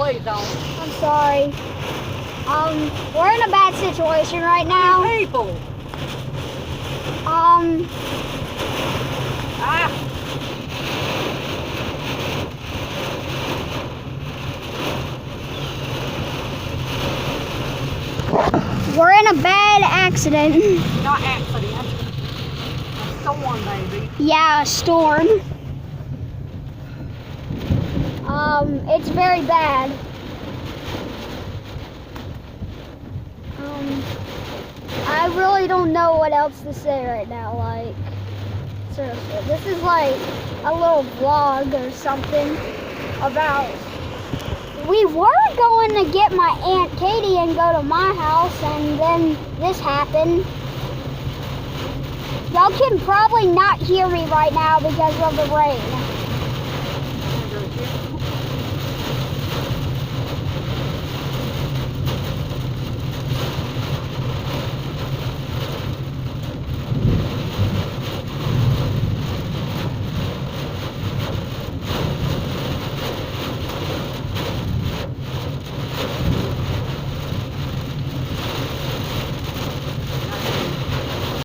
please don't. I'm sorry. We're in a bad situation right now. People. Ah. We're in a bad accident. Not accident. A storm, baby. Yeah, a storm. It's very bad. I really don't know what else to say right now. Like, seriously, this is like a little vlog or something about. We were going to get my Aunt Katie and go to my house, and then this happened. Y'all can probably not hear me right now because of the rain.